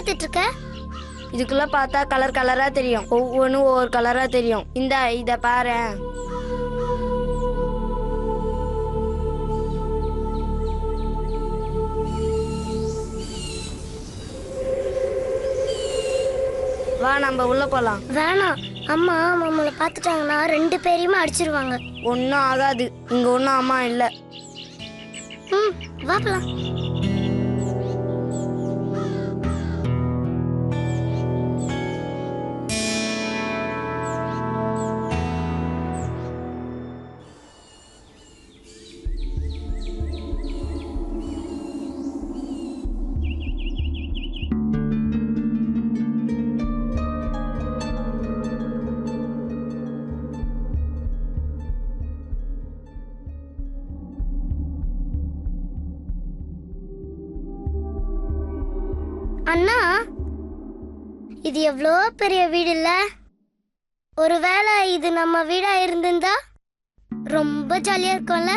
பாத்துட்டு இருக்க? இதுக்குள்ள பார்த்தா கலர் கலரா தெரியும். ஒவ்வொன்றும் ஒவ்வொரு கலரா தெரியும். இத பாரு. வா நம்ம உள்ள போலாம். வேணாம், அம்மா நம்மளை பார்த்துட்டாங்கன்னா 2 பேரையுமே அடிச்சிருவாங்க. ஒன்னும் ஆகாது. இங்க ஒன்னும் அம்மா இல்ல. வா போலாம். அண்ணா, இது எவ்வளோ பெரிய வீடு இல்ல? ஒருவேளை இது நம்ம வீடா இருந்திருந்தா ரொம்ப ஜாலியா இருக்கும்ல?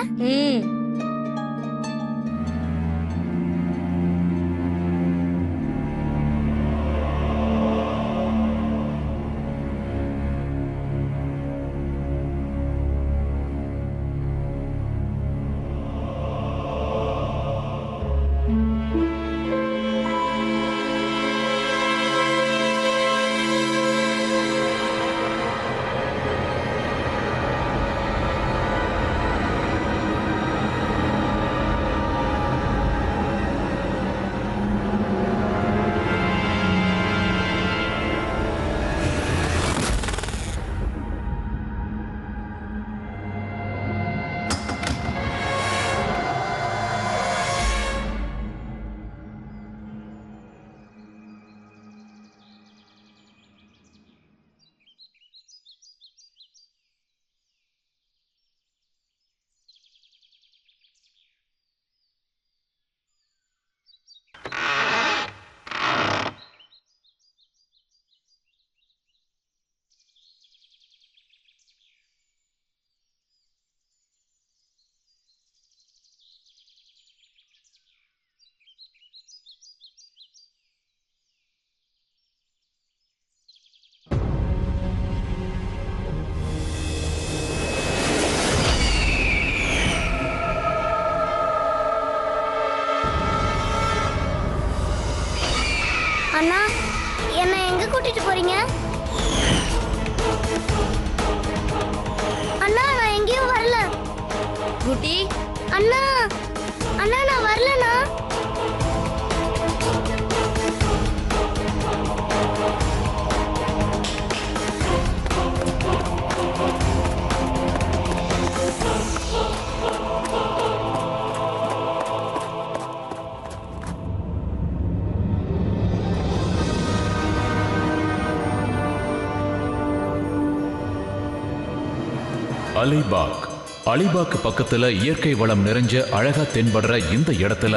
அண்ணா, என்ன எங்க கூட்டிட்டு போறீங்க? அண்ணா, நான் எங்கேயும் வரல. குட்டி, அண்ணா அண்ணா நான் வரலண்ணா. அலிபாக். அலிபாக் பக்கத்துல இயற்கை வளம் நிறைஞ்ச அழகா தென்படுற இந்த இடத்துல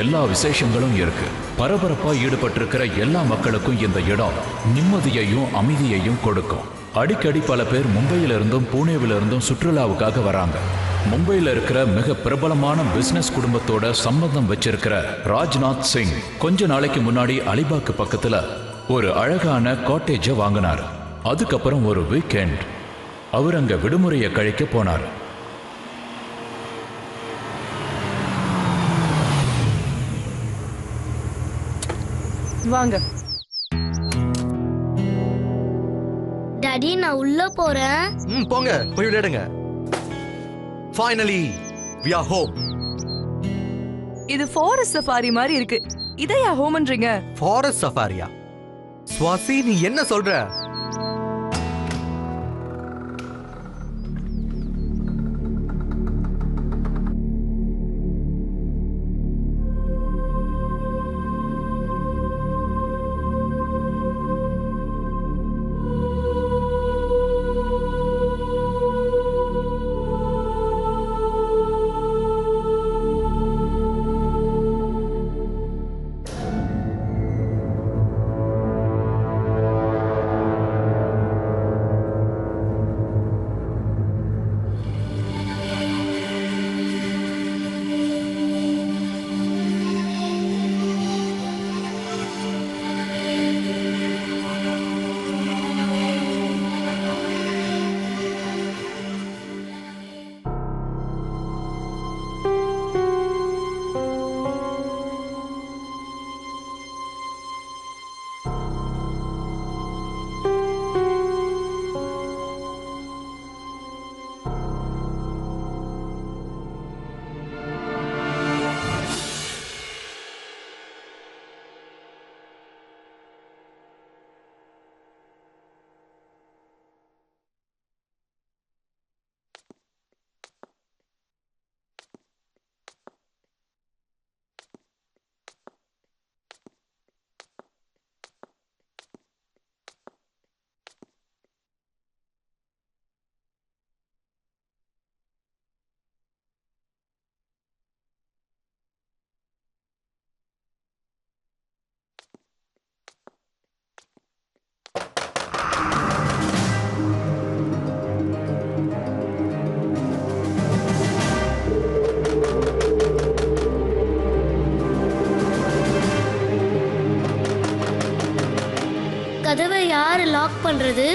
எல்லா விசேஷங்களும் இருக்கு. பரபரப்பா ஈடுபட்டிருக்கிற எல்லா மக்களுக்கும் இந்த இடம் நிம்மதியையும் அமைதியையும் கொடுக்கும். அடிக்கடி பல பேர் மும்பையில இருந்தும் பூனேவில இருந்தும் சுற்றுலாவுக்காக வராங்க. மும்பையில இருக்கிற மிக பிரபலமான பிசினஸ் குடும்பத்தோட சம்பந்தம் வச்சிருக்கிற ராஜ்நாத் சிங் கொஞ்ச நாளைக்கு முன்னாடி அலிபாக் பக்கத்துல ஒரு அழகான காட்டேஜை வாங்கினார். அதுக்கப்புறம் ஒரு வீக்கெண்ட் அவர் அங்க விடுமுறையை கழிக்க போனார். வாங்க டாடி, நான் உள்ள போறேன். போங்க, போய் விளையாடுங்க. Finally, we are home. இது ஃபாரஸ்ட் சஃபாரி மாதிரி இருக்கு. இதையா ஹோம்ன்றீங்க? ஃபாரஸ்ட் சஃபாரியா? ஸ்வாசி, நீ என்ன சொல்ற? யாரு லாக் பண்றது?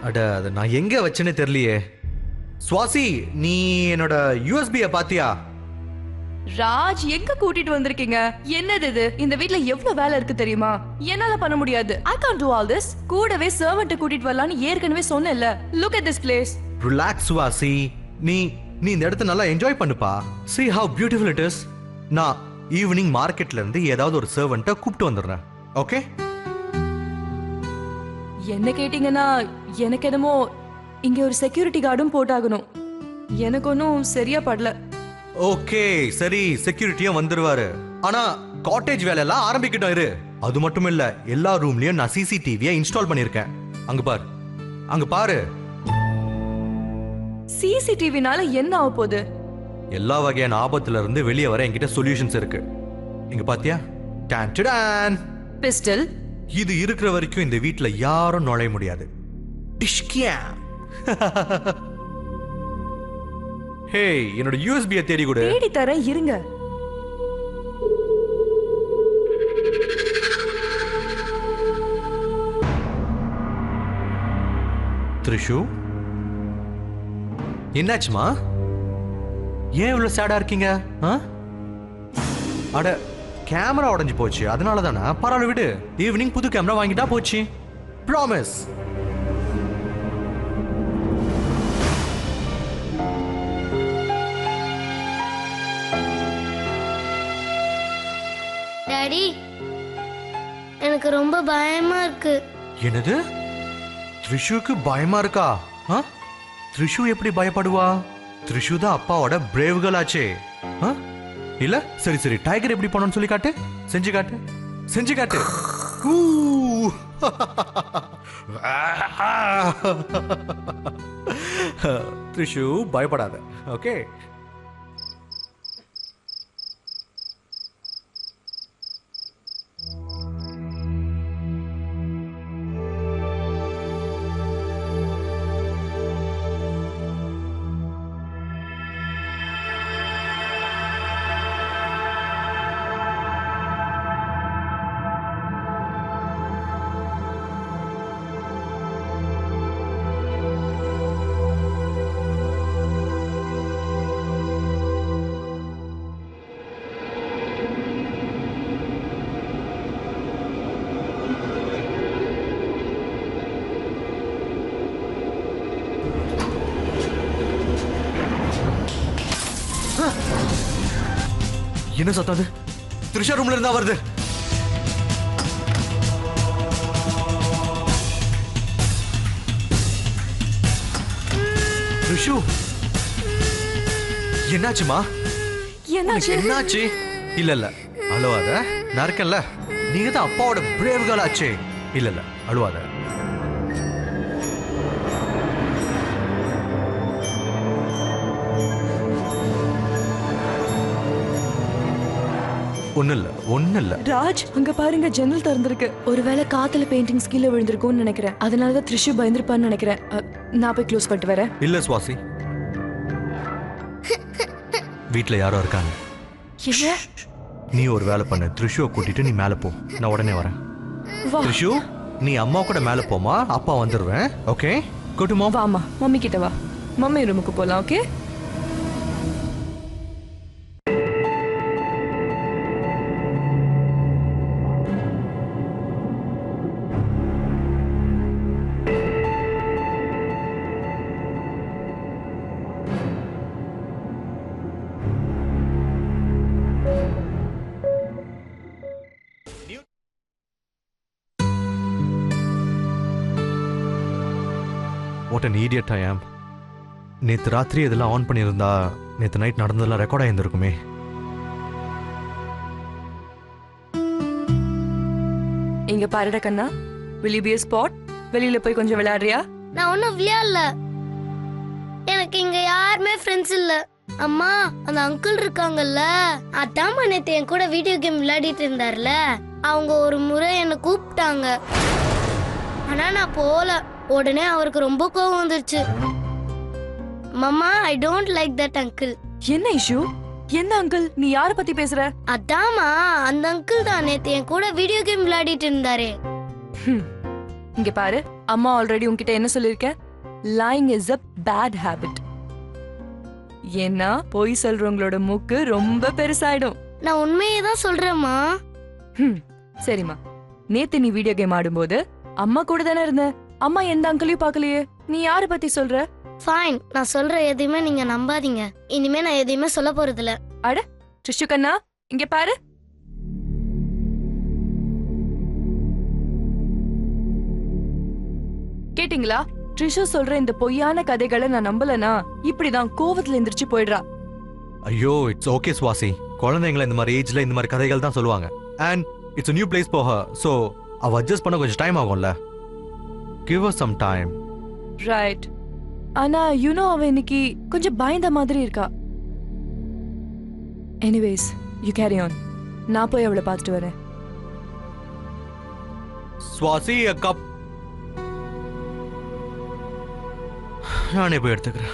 அட அது நான் எங்க வச்சேன்னு தெரியலையே. சுவாசி, நீ என்னோட யூஎஸ்பியை பாத்தியா? ராஜ் எங்க கூட்டிட்டு வந்திருக்கீங்க? என்னது இது? இந்த வீட்ல எவ்வளவு வேலை இருக்கு தெரியுமா? என்னால பண்ண முடியாது. I can't do all this. கூடவே சர்வன்ட் கூட்டிட்டு வரலாம்னு ஏற்கனவே சொன்னேன்ல. Look at this place. Relax Swasi. நீ இந்த இடத்தை நல்லா என்ஜாய் பண்ணுப்பா. See how beautiful it is. நான் ஈவினிங் மார்க்கெட்ல இருந்து ஏதாவது ஒரு சர்வன்ட்டை கூப்பிட்டு வந்துடுறேன். ஓகே? என்ன கேட்டீங்கன்னா எனக்கு என்னமோ இங்க ஒரு செக்யூரிட்டி கார்டும் போட்டாகணும். எனக்கு ஒன்னும் சரியா படல. ஓகே சரி, செக்யூரிட்டியும் வந்துருவாரு. ஆனா காட்டேஜ் வேலை எல்லாம் ஆரம்பிக்கிட்டோம் இரு. அது மட்டும் இல்ல, எல்லா ரூம்லயும் நான் சிசிடிவியை இன்ஸ்டால் பண்ணிருக்கேன். அங்க பாரு, அங்க பாரு. சிசிடிவினால என்ன ஆக போகுது? எல்லா வகையான ஆபத்துல இருந்து வெளியே வர என்கிட்ட சொல்யூஷன்ஸ் இருக்கு. இங்க பாத்தியா? Don pistol. இது இருக்கிற வரைக்கும் இந்த வீட்ல யாரும் நுழைய முடியாது. டிஷ்கியா. ஹே, என்னோட யூஎஸ்பியை தேடி கொடு. தேடி தரேன், இருங்க. த்ரிஷு, என்னாச்சுமா? ஏன் இவ்வளவு சேடா இருக்கீங்க? அட, கேமரா உடைஞ்சு போச்சு, அதனால தானே. பரவாயில்ல விடு, ஈவினிங் புது கேமரா வாங்கிட்டா போச்சு. ப்ராமிஸ். டாடி, எனக்கு ரொம்ப பயமா இருக்கு. என்னது? த்ரிஷுக்கு பயமா இருக்கா? த்ரிஷு எப்படி பயப்படுவா? த்ரிஷு தான் அப்பாவோட பிரேவ்கள் ஆச்சே. இல்ல, சரி சரி, டைகர் எப்படி பண்ணணும்னு சொல்லி காட்டு. செஞ்சு காட்டு, செஞ்சு காட்டு. த்ரிஷு பயப்படாத, ஓகே? என்ன சத்தம் அது? த்ரிஷா ரூம்ல இருந்தா வருது. த்ரிஷு, என்னாச்சுமா? என்னாச்சு? என்னாச்சு? இல்ல இல்ல, அழுவாத. நான் இருக்கேன்ல, நீங்க தான் அப்பாவோட பிரேவ் கேர்ள் ஆச்சே. இல்ல இல்ல, அழுவாத. ஒண்ணு இல்ல. ராஜ், அங்க பாருங்க, ஜன்னல் திறந்திருக்கு. ஒருவேளை காத்துல பெயிண்டிங்ஸ் கீழே விழுந்திருக்கும்னு நினைக்கிறேன். அதனாலதான் த்ரிஷு பயந்துருப்பான்னு நினைக்கிறேன். நான் போய் க்ளோஸ் பண்ணிட்டு வரேன். இல்ல சுவாசி, வீட்ல யாரோ இருக்காங்க. என்ன? நீ ஒரு வேலை பண்ணு, த்ரிஷுவை கூட்டிட்டு நீ மேல போ, நான் உடனே வரேன். த்ரிஷு, நீ அம்மா கூட மேல போமா, அப்பா வந்துருவேன். Okay, go to mom. வாமா, மம்மி கிட்ட வா. மம்மி ரூமுக்கு போலாம். Okay. What an idiot I am. நேத்து ராத்திரி இதெல்லாம் ஆன் பண்ணியிருந்தா நேத்து நைட் நடந்ததெல்லாம் ரெக்கார்ட் ஆயிருந்திருக்குமே. இங்க பாருடா கண்ணா, will you be a sport? வெளியில போய் கொஞ்சம் விளையாடுறியா? நான் ஒன்னும் விளையாடல. எனக்கு இங்க யாருமே ஃப்ரெண்ட்ஸ் இல்ல. அம்மா, அந்த அங்கிள் இருக்காங்கல்ல, அதான் நேத்து என் கூட வீடியோ கேம் விளையாடிட்டு இருந்தார்ல, அவங்க ஒரு முறை என்ன கூப்பிட்டாங்க. ஆனா நான் போல. உடனே அவருக்கு ரொம்ப கோவம் வந்துருச்சு. Mamma, I don't like that uncle. என்ன இஷ்யூ? என்ன அங்கிள்? நீ யார பத்தி பேசுற? அதாமா, அந்த அங்கிள் தான் நேத்து என் கூட வீடியோ கேம் விளையாடிட்டு இருந்தாரே. இங்க பாரு, அம்மா ஆல்ரெடி உன்கிட்ட என்ன சொல்லிருக்கேன்? lying is a bad habit. ஏன்னா பொய் சொல்றவங்களோட மூக்கு ரொம்ப பெருசாயிடும். நான் உண்மையே தான் சொல்றேம்மா. சரிம்மா, நேத்து நீ வீடியோ கேம் ஆடும்போது அம்மா கூட தானே இருந்த. அம்மா எந்த அங்கிளையும் பார்க்கலையே. நீ யார பத்தி சொல்ற? ஃபைன், நான் சொல்ற எதையுமே நீங்க நம்பாதீங்க. இனிமே நான் எதையுமே சொல்ல போறதில்ல. அட ட்ரிஷு கண்ணா, இங்க பாரு. கேட்டிங்களா? ட்ரிஷு சொல்ற இந்த பொய்யான கதைகளை நான் நம்பலனா இப்படிதான் கோவத்துல எந்திரிச்சு போயிடுறா. ஐயோ, இட்ஸ் ஓகே சுவாசி. குழந்தைங்களை இந்த மாதிரி ஏஜ்ல இந்த மாதிரி கதைகள் தான் சொல்லுவாங்க. And it's a new place for her. So அவ அட்ஜஸ்ட் பண்ண கொஞ்சம் டைம் ஆகும்ல. Give her some time. Right. ஆனா அவ இன்னைக்கு கொஞ்சம் பயந்த மாதிரி இருக்கா. Anyways, you carry on. நான் போய் அவளை பார்த்துட்டு வரேன். சுவாசி, a cup. நானே போய் எடுத்துக்கிறேன்.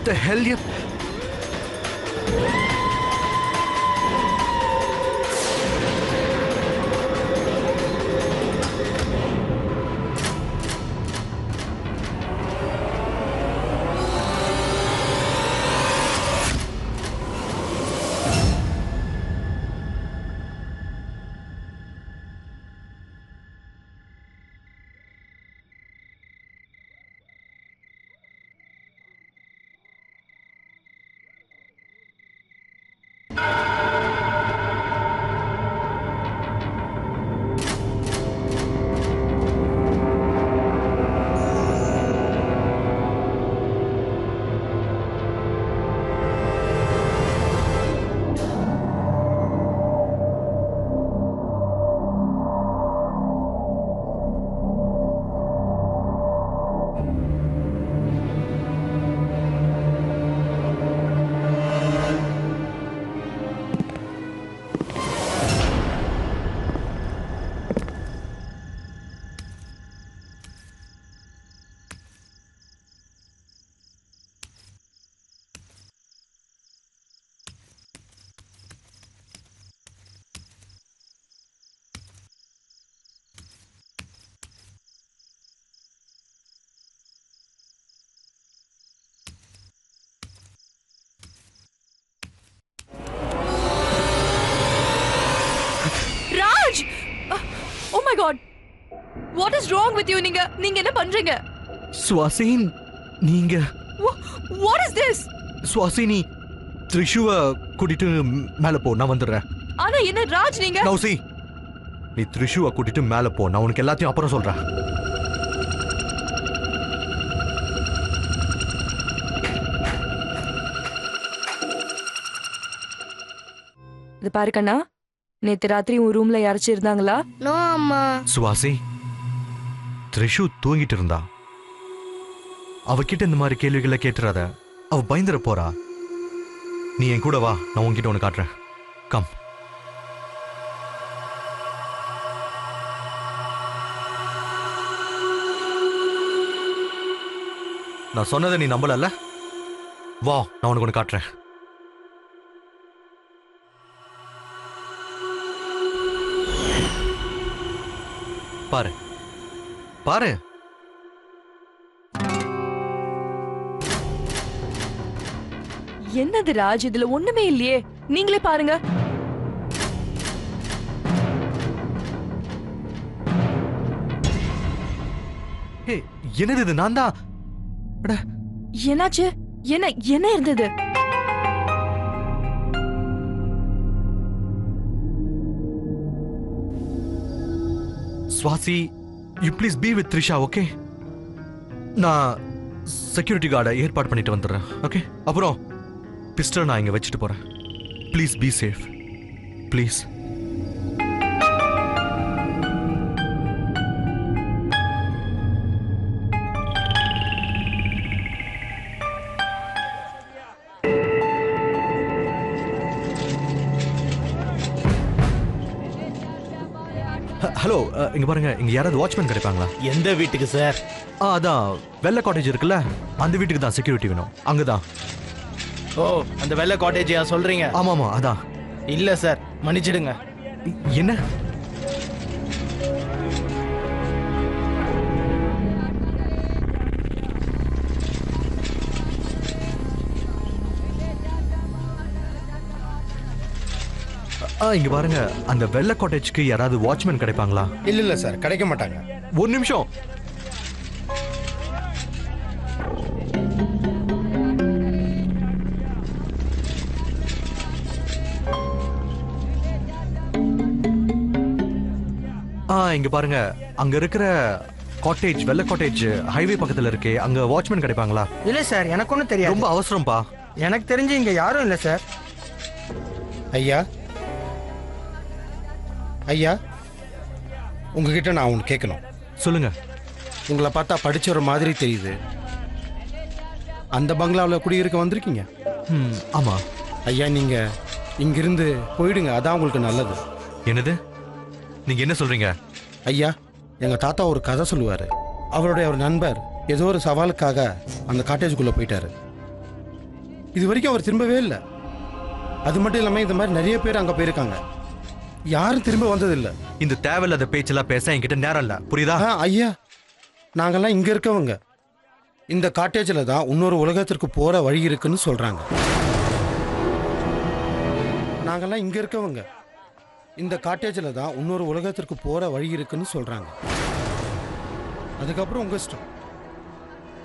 The hell you... God, what is wrong with you? நீங்க என்ன பண்றீங்க? சுவாசி நீங்க வாட் இஸ் திஸ்? சுவாசி நீ த்ரிஷுவை கூட்டிட்டு மேல போ, நான் வந்துடுறேன். ஆனா என்ன ராஜ், நீங்க நௌசி, நீ த்ரிஷுவை கூட்டிட்டு மேல போ, நான் உனக்கு எல்லாத்தையும் அப்புறம் சொல்றேன். இது பாரு கண்ணா, நேத்து ராத்திரி உன் ரூம்ல யாராச்சும் இருந்தாங்களா? நோ அம்மா. சுவாசி, த்ரிஷு தூங்கிட்டு இருந்தா. அவகிட்ட இந்த மாதிரி கேள்விகளை கேட்டுறாத, அவ பயந்துட போறா. நீ என் கூட வா, நான் உன்கிட்ட ஒன்று காட்டுறேன். கம். நான் சொன்னதை நீ நம்பலல்ல? வா, நான் உனக்கு ஒன்று காட்டுறேன். பாரு பாரு. என்னது ராஜ், இதுல ஒண்ணுமே இல்லையே. நீங்களே பாருங்க. என்னது இது? நான் தான். என்னாச்சு? என்ன இருந்தது? Swasi, you please be with Trisha, okay? நான் செக்யூரிட்டி கார்டை ஏற்பாடு பண்ணிட்டு வந்துடுறேன், ஓகே? அப்புறம் பிஸ்டல் நான் இங்கே வச்சுட்டு போகிறேன். Please be safe, please. Hello, இங்க பாருங்க, இங்க யாராவது வாட்ச்மேன் கிடைப்பாங்களா? எந்த வீட்டுக்கு சார்? அதான் வெள்ளை காட்டேஜ் இருக்குல்ல, அந்த வீட்டுக்கு தான் செக்யூரிட்டி வேணும். அங்கதான். ஓ, அந்த வெள்ளை காட்டேஜியா சொல்றீங்க? ஆமாமா, அதான். இல்ல சார், மன்னிச்சிடுங்க. என்ன? இங்க பாருங்க, அந்த வெள்ளை காட்டேஜ்க்கு யாராவது வாட்ச்மேன் கிடைப்பாங்களா? இல்ல சார், கிடைக்க மாட்டாங்க. ஒரு நிமிஷம். இங்க பாருங்க, அங்க இருக்கிற காட்டேஜ், வெள்ளை காட்டேஜ் ஹைவே பக்கத்துல இருக்கே, அங்க வாட்ச்மேன் கிடைப்பாங்களா? இல்ல சார், எனக்கு ஒன்றும் தெரியாது. ரொம்ப அவசரம்பா. எனக்கு தெரிஞ்சு இங்க யாரும் இல்லை சார். ஐயா, ஐயா, உங்ககிட்ட நான் ஒன்று கேட்கணும். சொல்லுங்க. உங்களை பார்த்தா படிச்ச ஒரு மாதிரி தெரியுது. அந்த பங்களாவில் குடியிருக்க வந்திருக்கீங்க? ஆமா. ஐயா, நீங்க இங்கிருந்து போயிடுங்க, அதான் உங்களுக்கு நல்லது. என்னது? நீங்க என்ன சொல்றீங்க? ஐயா, எங்க தாத்தா ஒரு கதை சொல்லுவாரு. அவருடைய ஒரு நண்பர் ஏதோ ஒரு சவாலுக்காக அந்த காட்டேஜுக்குள்ள போயிட்டாரு. இது வரைக்கும் அவர் திரும்பவே இல்லை. அது மட்டும் இல்லாமல் இந்த மாதிரி நிறைய பேர் அங்கே போயிருக்காங்க, யாரும் திரும்ப வந்ததில்லை. இந்த தேவையில்லாத பேச்செல்லாம் பேச என்கிட்ட நேரம் இல்லை, புரியுதா? ஐயா, நாங்கெல்லாம் இங்கே இருக்கவங்க. இந்த காட்டேஜில் தான் இன்னொரு உலகத்திற்கு போகிற வழி இருக்குன்னு சொல்கிறாங்க. நாங்கெல்லாம் இங்கே இருக்கவங்க. இந்த காட்டேஜில் தான் இன்னொரு உலகத்திற்கு போகிற வழி இருக்குன்னு சொல்கிறாங்க. அதுக்கப்புறம் உங்கள் இஷ்டம்.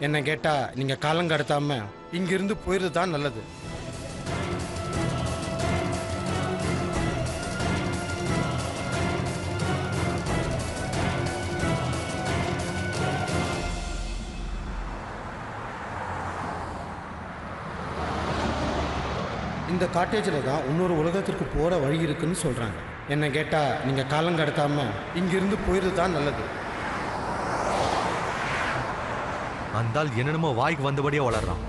என்ன கேட்டால் நீங்கள் காலம் கடத்தாம இங்கிருந்து போயிடுறது தான் நல்லது. இந்த காட்டேஜில் தான் இன்னொரு உலகத்திற்கு போகிற வழி இருக்குன்னு சொல்கிறாங்க. என்ன கேட்டால் நீங்கள் காலம் கடத்தாம இங்கிருந்து போயிடுறது தான் நல்லது. அந்தால் என்னென்னமோ வாய்க்கு வந்தபடியே வளர்றான்.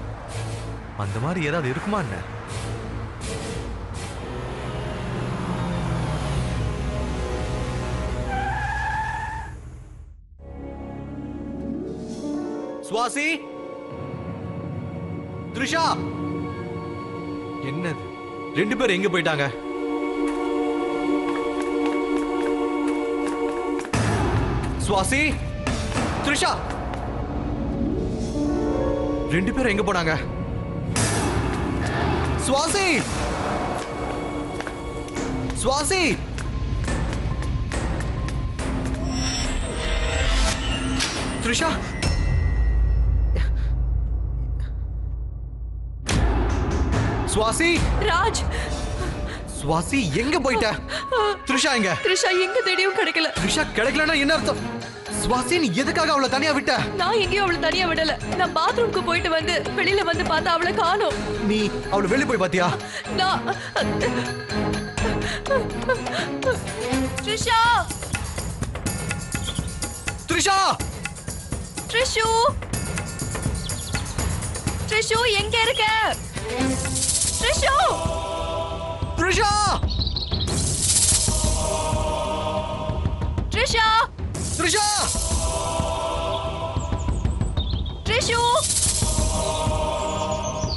அந்த மாதிரி ஏதாவது இருக்குமா என்ன? சுவாசி, த்ரிஷா, என்னது? ரெண்டு பேரும் எங்க போயிட்டாங்க? சுவாசி, த்ரிஷா, ரெண்டு பேரும் எங்க போனாங்க? சுவாசி, சுவாசி, த்ரிஷா சுவாசி ராஜ் சுவாசி எங்க போயிட்ட? த்ரிஷா எங்க? த்ரிஷா எங்க தேடியும் கிடைக்கல. த்ரிஷா கிடைக்கலன்னா என்ன அர்த்தம்? சுவாசி நீ எதுக்காக அவளை தனியா விட்ட? நான் எங்கேயும் அவளை தனியா விடல. நான் பாத்ரூம்க்கு போயிட்டு வந்து வெளியில வந்து பார்த்தா அவளை காணோம். நீ அவளை வெளிய போய் பாத்தியா? நான் த்ரிஷா த்ரிஷா த்ரிஷு த்ரிஷு எங்க இருக்க? த்ரிஷு த்ரிஷா த்ரிஷா த்ரிஷா த்ரிஷு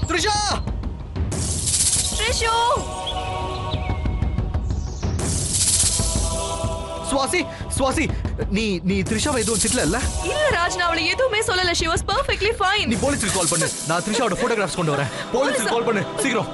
த்ரிஷா த்ரிஷு சுவாசி சுவாசி நீ நீ த்ரிஷாவை எதுவும் திட்டல இல்ல? இல்ல ராஜ், நான் அவளை எதுவுமே சொல்லல. she was perfectly fine. நீ போலீஸ்க்கு கால் பண்ணு. நான் த்ரிஷாவோட போட்டோகிராஃப்ஸ் கொண்டு வரேன். போலீஸ்க்கு கால் பண்ணு சீக்கிரம்.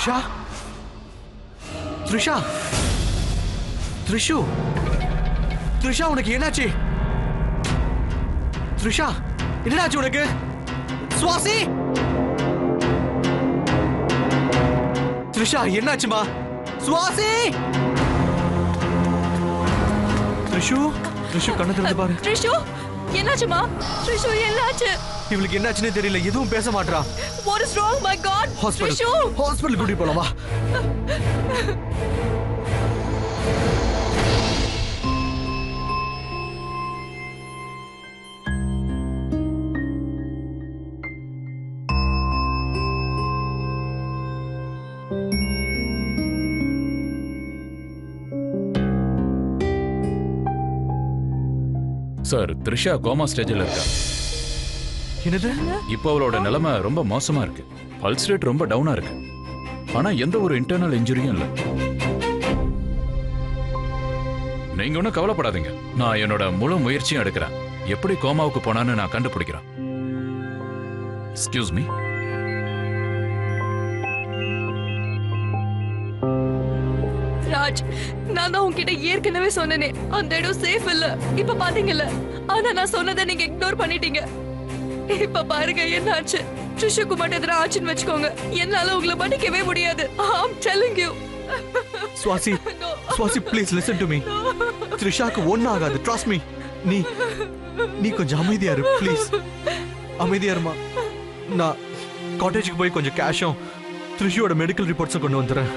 த்ரிஷா த்ரிஷா த்ரிஷு த்ரிஷா உனக்கு என்னாச்சு? த்ரிஷா என்னாச்சு உனக்கு? சுவாசி த்ரிஷா என்னாச்சுமா? சுவாசி த்ரிஷு த்ரிஷு கண்ணை திறந்து பாரு. த்ரிஷு என்னாச்சுமா? த்ரிஷு என்னாச்சு? இவளுக்கு என்னாச்சுன்னு தெரியல, எதுவும் பேச மாட்டா. What is wrong? My God! Hospital Trishu hospital கூட்டி போலாமா? சார், த்ரிஷா கோமா ஸ்டேஜில் இருக்கா. என்னது? இப்போ அவளோட நிலைமை ரொம்ப மோசமா இருக்கு. பல்ஸ் ரேட் ரொம்ப டவுனா இருக்கு. ஆனா எந்த ஒரு இன்டர்னல் இன்ஜுரியும் இல்ல. நீங்க ஒன்றும் கவலைப்படாதீங்க. நான் என்னோட முழு முயற்சியும் எடுக்கிறேன். எப்படி கோமாவுக்கு போனான்னு நான் கண்டுபிடிக்கிறேன். Excuse me. ராஜ், நான் தான் உன்கிட்ட ஏற்கனவே சொன்னனே அந்த இடம் சேஃப் இல்ல. இப்ப பாத்தீங்கல்ல, ஆனா நான் சொன்னதை நீங்க இக்னோர் பண்ணிட்டீங்க. இப்ப பாருங்க என்ன ஆச்சு. த்ரிஷுக்கு மட்டும் எதிராக ஆச்சுன்னு வச்சுக்கோங்க, என்னால உங்களை மன்னிக்கவே முடியாது. I'm telling you. Swasi Swasi please listen to me. த்ரிஷாக்கு ஒன்னும் ஆகாது, ட்ரஸ்ட் மீ. நீ நீ கொஞ்சம் அமைதியா இரு ப்ளீஸ். அமைதியா இருமா. நான் காட்டேஜுக்கு போய் கொஞ்சம் கேஷும் த்ரிஷுவோட மெடிக்கல் ரிப்போர்ட்ஸும் கொண்டு வந்துடுறேன்.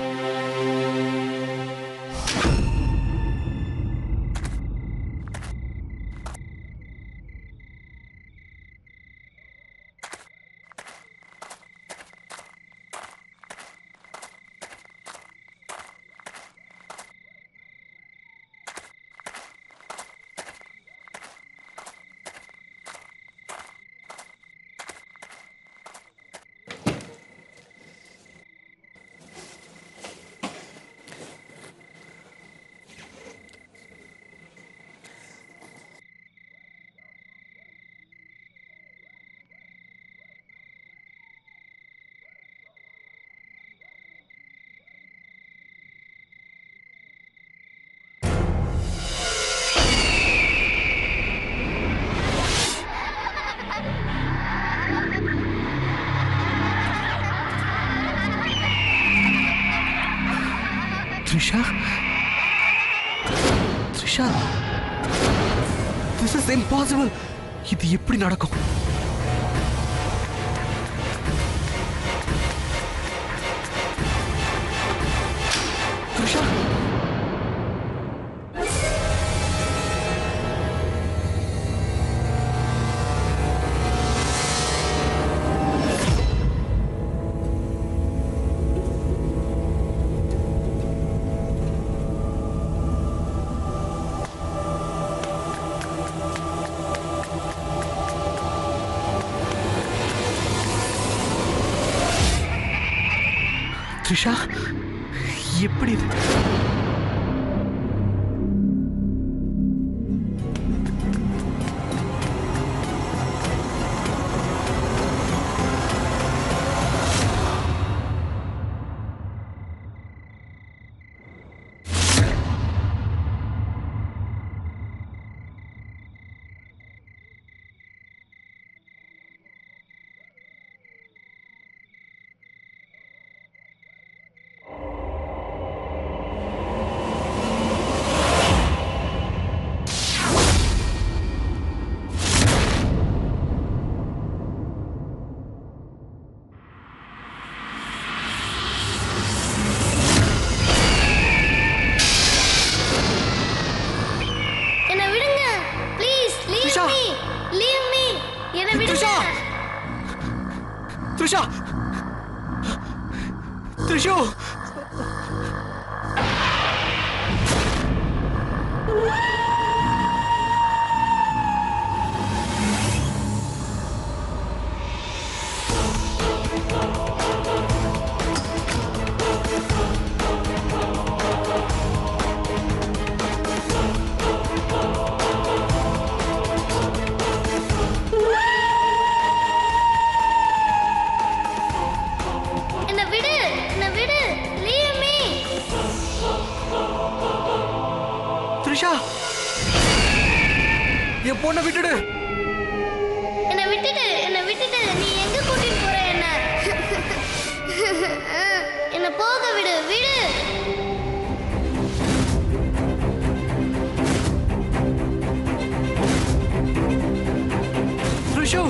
Trisha? Trisha? This is impossible. இது எப்படி நடக்கும்? Trisha? த்ரிஷா எப்படி இது? என்ன விடுங்க please leave Trisha! Me leave me என்ன விடுங்க த்ரிஷா! த்ரிஷு! என்ன விடு லீவ் மீ த்ரிஷா! என் பொண்ணை விட்டுடு. என்ன விட்டுட்டு நீ எங்க கூட்டிட்டு போற என்ன என்ன போக விடு விடு த்ரிஷு!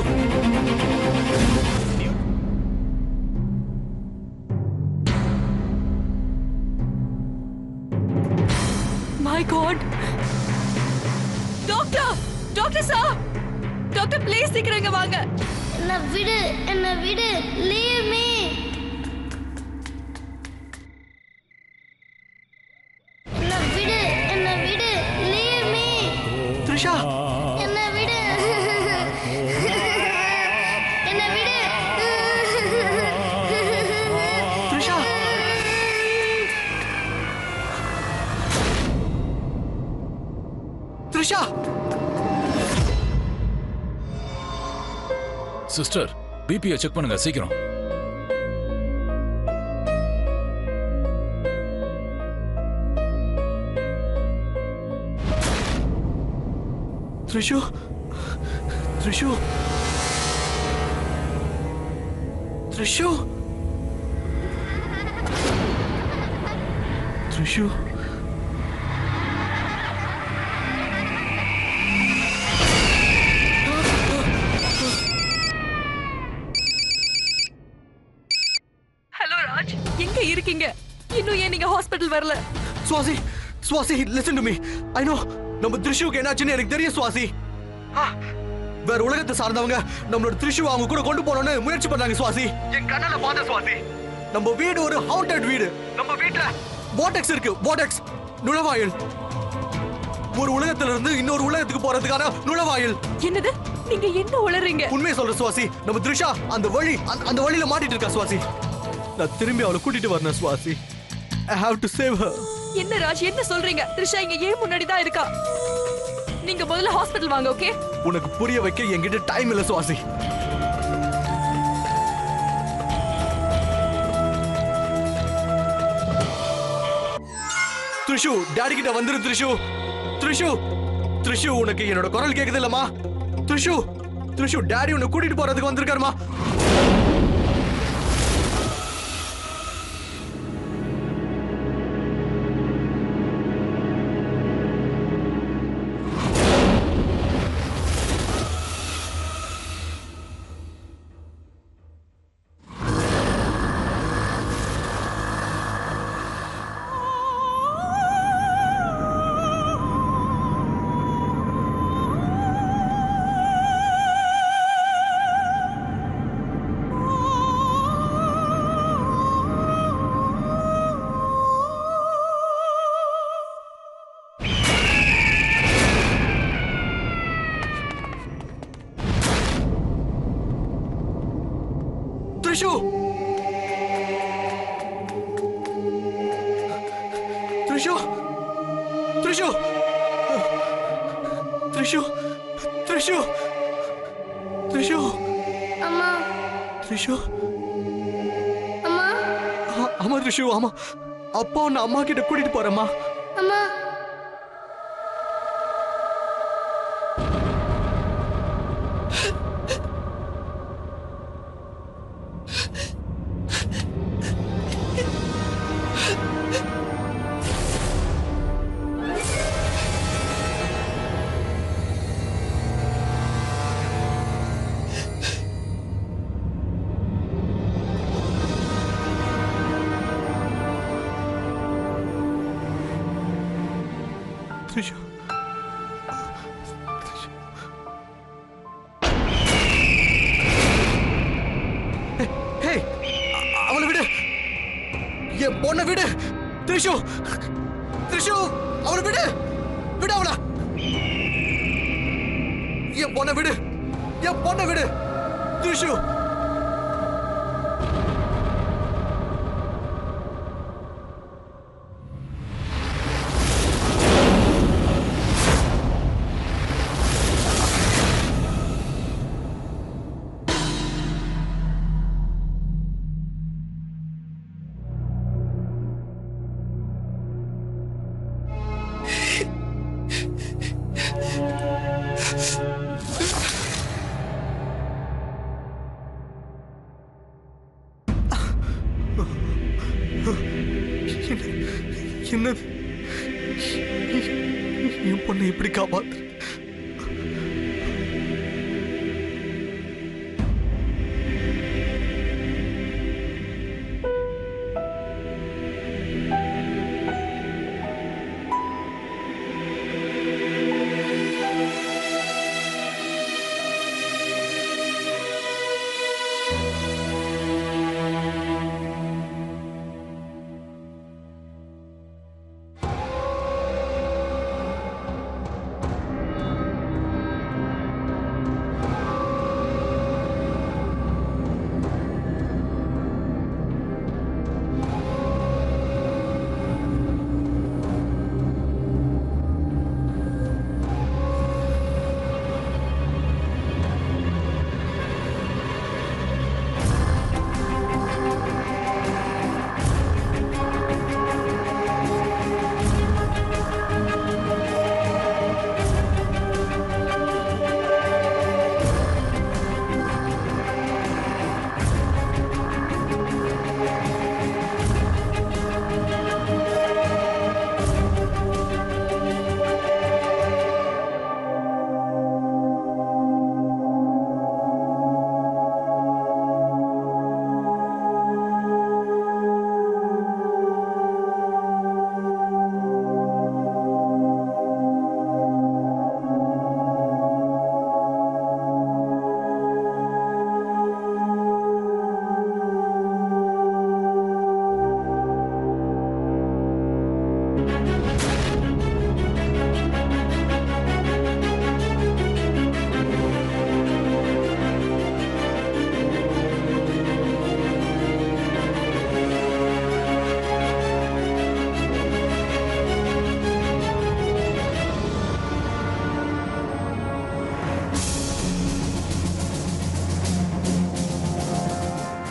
My God! Doctor sir! Doctor please சீக்கிரம் இங்க வாங்க. என்ன விடு லீவ் மீ என்ன விடு லீவ் மீ த்ரிஷா! என்ன விடு த்ரிஷா! த்ரிஷா! சிஸ்டர், பிபியை செக் பண்ணுங்க சீக்கிரம். த்ரிஷு! த்ரிஷு! த்ரிஷு! த்ரிஷு! ஹலோ ராஜ், எங்க இருக்கீங்க? இன்னும் ஏன் நீங்க ஹாஸ்பிடல் வரல? சுவாசி! சுவாசி, listen to me. I know நம்ம த்ரிஷுக்கு என்னாச்சுன்னு எனக்கு தெரியும் சுவாசி. வேற உலகத்தை சார்ந்தவங்க நம்மளோட த்ரிஷு அவங்க கூட கொண்டு போறோம்னு முயற்சி பண்ணாங்க சுவாசி. என் கண்ணால பார்த்த சுவாசி. நம்ம வீடு ஒரு ஹாண்டட் வீடு. நம்ம வீட்ல vortex இருக்கு. vortex நுழைவாயில். ஒரு உலகத்துல இருந்து இன்னொரு உலகத்துக்கு போறதுக்கான நுழைவாயில். என்னது? நீங்க என்ன உளறீங்க? உண்மையை சொல்ற சுவாசி. நம்ம த்ரிஷா அந்த வழியில மாட்டிட்டு இருக்கா சுவாசி. நான் திரும்பி அவளை கூட்டிட்டு வரணும் சுவாசி. I have to save her. என்ன ராஜ், என்ன சொல்றீங்க? த்ரிஷா இங்க ஏன் முன்னாடி தான் இருக்கா? நீங்க முதல்ல ஹாஸ்பிடல் வாங்க, ஓகே? உனக்கு புரிய வைக்க என்கிட்ட டைம் இல்ல சுவாசி. த்ரிஷு, டாடி கிட்ட வந்துரு த்ரிஷு. த்ரிஷு! த்ரிஷு, உனக்கு என்னோட குரல் கேக்குது இல்லம்மா? த்ரிஷு! த்ரிஷு, டாடி உன்னை கூட்டிட்டு போறதுக்கு வந்திருக்காருமா. த்ரிஷு! த்ரிஷு த்ரிஷு த்ரிஷு த்ரிஷு த்ரிஷு அம்மா த்ரிஷு அம்மா ஆமா த்ரிஷு ஆமா அப்பா உன்னை அம்மா கிட்ட கூட்டிட்டு போறேம்மா அம்மா த்ரிஷு ஹே அவளை விடு என் பொண்ணை விடு த்ரிஷு த்ரிஷு அவளை விடு விடு அவளை என் பொண்ணை விடு என் பொண்ணை விடு த்ரிஷு என்னது என் பொண்ணை எப்படி காப்பாத்து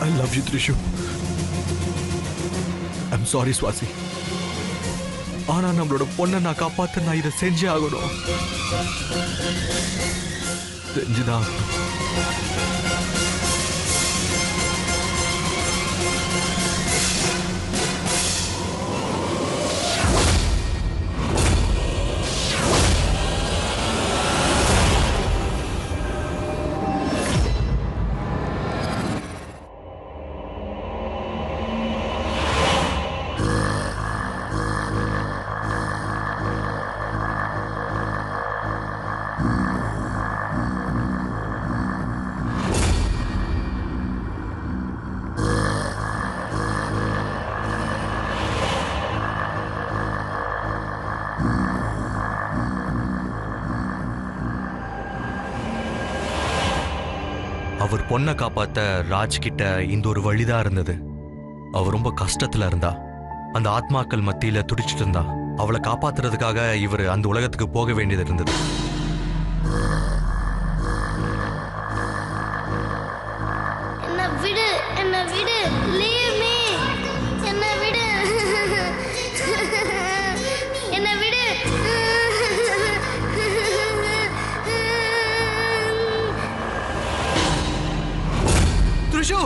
I love you, Trishu. I'm sorry, Swasi. ஆனா நம்மளோட பொண்ணை நான் காப்பாத்த நான் இதை செஞ்சே ஆகணும். செஞ்சுதான். அவர் பொண்ணை காப்பாத்த ராஜ் கிட்ட இந்த ஒரு வழிதான் இருந்தது. அவர் ரொம்ப கஷ்டத்துல இருந்தா. அந்த ஆத்மாக்கள் மத்தியில துடிச்சிட்டு இருந்தா. அவளை காப்பாத்துறதுக்காக இவர் அந்த உலகத்துக்கு போக வேண்டியது இருந்தது. என்ன விடு, என்ன விடு, leave me. என்ன விடு, என்ன விடு. த்ரிஷு,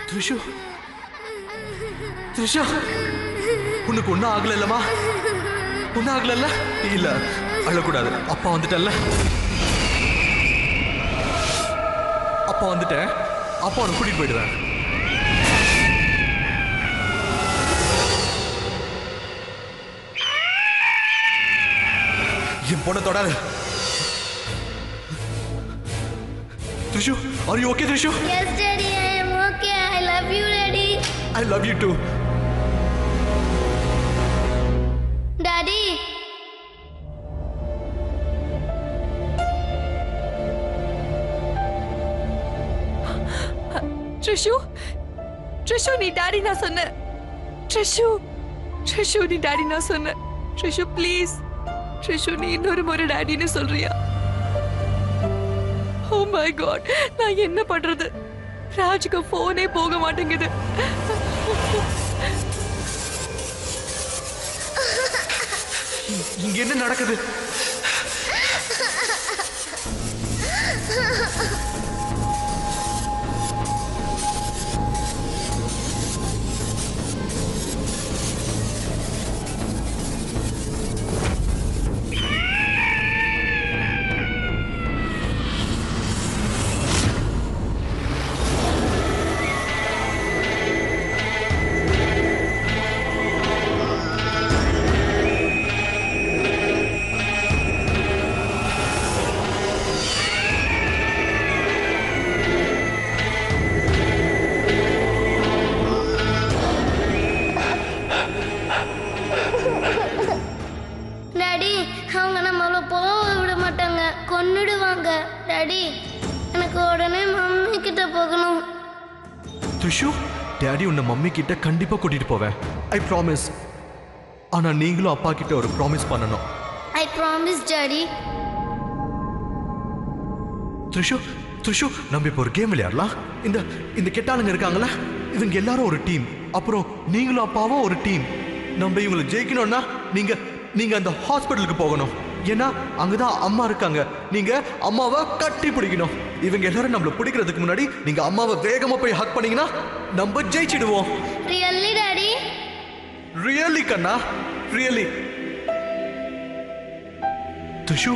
த்ரிஷு, த்ரிஷா, உனக்கு ஒன்னும் ஆகல இல்லமா? ஒன்னும் ஆகல? இல்ல, அழக்கூடாது. அப்பா வந்துட்டல்ல, அப்பா வந்துட்டேன். அப்பா உனக்கு கூட்டிட்டு போயிடுவேன். என் பொண்ணை தொடாது. த்ரிஷு, are you okay, த்ரிஷு? Yes, Daddy, I am okay. I love you, Daddy. I love you too. Daddy. ட்ரிஷு, ட்ரிஷு நீ டாடி நான் சொன்ன. ட்ரிஷு, ட்ரிஷு நீ டாடி நான் சொன்ன. ட்ரிஷு ப்ளீஸ், ட்ரிஷு நீ இன்னொரு முறை டாடின்னு சொல்றியா? ஓ மை காட், நான் என்ன பண்றது? ராஜுக்கு போனே போக மாட்டேங்குது. இங்க என்ன நடக்குது? டாடி, அவங்க நம்மள போக விட மாட்டாங்க, கொன்னுடுவாங்க. டாடி, எனக்கு உடனே மம்மி கிட்ட போகணும். த்ரிஷு, டாடி உன்னை மம்மி கிட்ட கண்டிப்பா கூட்டிட்டு போவேன். I promise. ஆனா நீங்களும் அப்பா கிட்ட ஒரு ப்ராமிஸ் பண்ணணும். I promise daddy. த்ரிஷு, த்ரிஷு, நம்ம இப்போ ஒரு கேம் விளையாடலாம். இந்த இந்த கெட்டாளுங்க இருக்காங்களா, இவங்க எல்லாரும் ஒரு டீம். அப்புறம் நீங்களும் அப்பாவும் ஒரு டீம். நம்ம இவங்களை ஜெயிக்கணும்னா நீங்க நீங்க அந்த ஹாஸ்பிட்டலுக்கு போகணும். ஏன்னா அங்கதான் அம்மா இருக்காங்க. நீங்க அம்மாவை கட்டி பிடிக்கணும். இவங்க எல்லாரும் நம்மள பிடிக்கிறதுக்கு முன்னாடி நீங்க அம்மாவை வேகமா போய் ஹக் பண்ணீங்கன்னா நம்ம ஜெயிச்சிடுவோம். Really daddy? ரியலி கண்ணா, ரியலி. த்ரிஷு,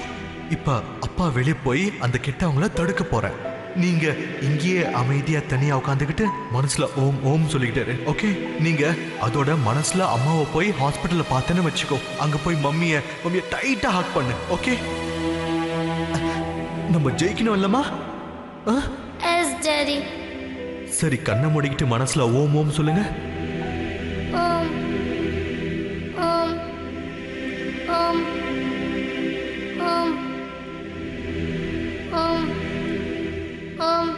இப்ப அப்பா வெளியே போய் அந்த கெட்டவங்கள தடுக்க போறேன். நீங்க இங்கேயே அமைதியா தனியா உட்காந்துக்கிட்டு மனசுல ஓம் ஓம் சொல்லிக்கிட்டாரு. ஓகே, நீங்க அதோட மனசுல அம்மாவை போய் ஹாஸ்பிட்டல்ல பார்த்தேன்னு வச்சுக்கோ. அங்க போய் மம்மிய டைட்டா ஹக் பண்ணு. ஓகே, நம்ம ஜெயிக்கணும் இல்லம்மா? Yes daddy. சரி, கண்ணை மூடிக்கிட்டு மனசுல ஓம் ஓம் சொல்லுங்க. ஓம் ஓம் ஓம் ஓம் ஓம் ஓம் ஓம்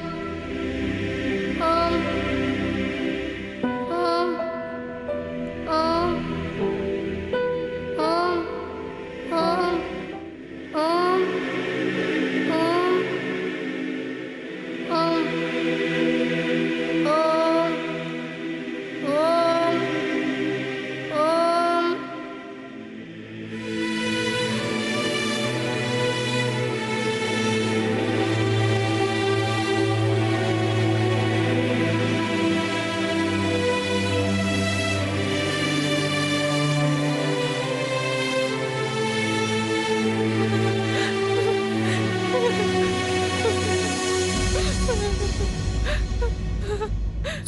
ஓம் ஓம் ஓம் ஓம் ஓம் ஓம் ஓம் ஓம் ஓம்.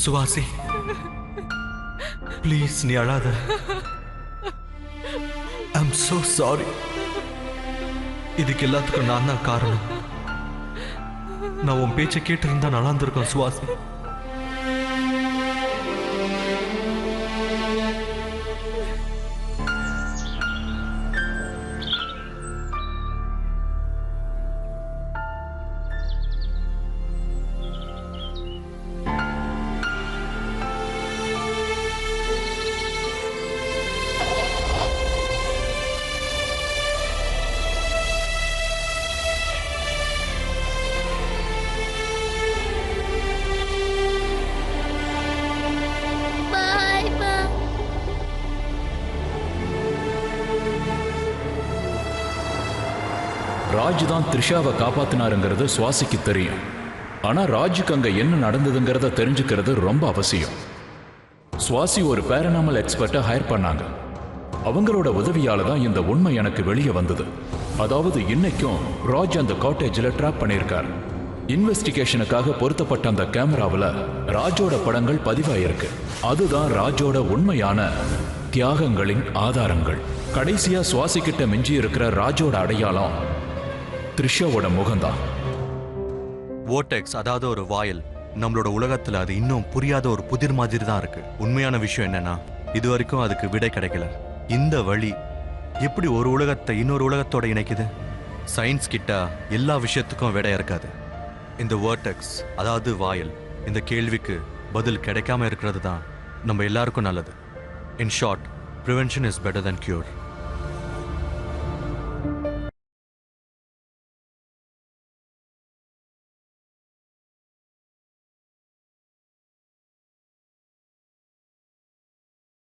சுவாசி, ப்ளீஸ் நீ அழாத. I'm so sorry. இதுக்கு எல்லாத்துக்கும் நான் தான் காரணம். நான் உன் பேச்சை கேட்டு இருந்தா நல்லா இருந்திருக்கேன் சுவாசி. ராஜ் தான் த்ரிஷாவை காப்பாத்தினாருங்கிறது சுவாசிக்கு தெரியும். ஆனா ராஜுக்கு அங்க என்ன நடந்ததுங்கிறத தெரிஞ்சுக்கிறது ரொம்ப அவசியம். சுவாசி ஒரு பேரனாமல் எக்ஸ்பர்ட்டை ஹையர் பண்ணாங்க. அவங்களோட உதவியால தான் இந்த உண்மை எனக்கு வெளியே வந்தது. அதாவது இன்னைக்கும் ராஜ் அந்த காட்டேஜில் ட்ராப் பண்ணியிருக்கார். இன்வெஸ்டிகேஷனுக்காக பொருத்தப்பட்ட அந்த கேமராவில் ராஜோட படங்கள் பதிவாயிருக்கு. அதுதான் ராஜோட உண்மையான தியாகங்களின் ஆதாரங்கள். கடைசியா சுவாசிக்கிட்ட மிஞ்சி இருக்கிற ராஜோட அடையாளம் த்ரிஷாவோட முகம்தான். வோர்டெக்ஸ், அதாவது ஒரு வாயில், நம்மளோட உலகத்துல அது இன்னும் புரியாத ஒரு புதிர் மாதிரி தான் இருக்கு. உண்மையான விஷயம் என்னன்னா, இது வரைக்கும் அதுக்கு விடை கிடைக்கல. இந்த வழி எப்படி ஒரு உலகத்தை இன்னொரு உலகத்தோட இணைக்குது? சயின்ஸ் கிட்ட எல்லா விஷயத்துக்கும் விடை இருக்காது. இந்த வோர்டெக்ஸ், அதாவது வாயில், இந்த கேள்விக்கு பதில் கிடைக்காம இருக்கிறது தான் நம்ம எல்லாருக்கும் நல்லது. In short, prevention is better then cure.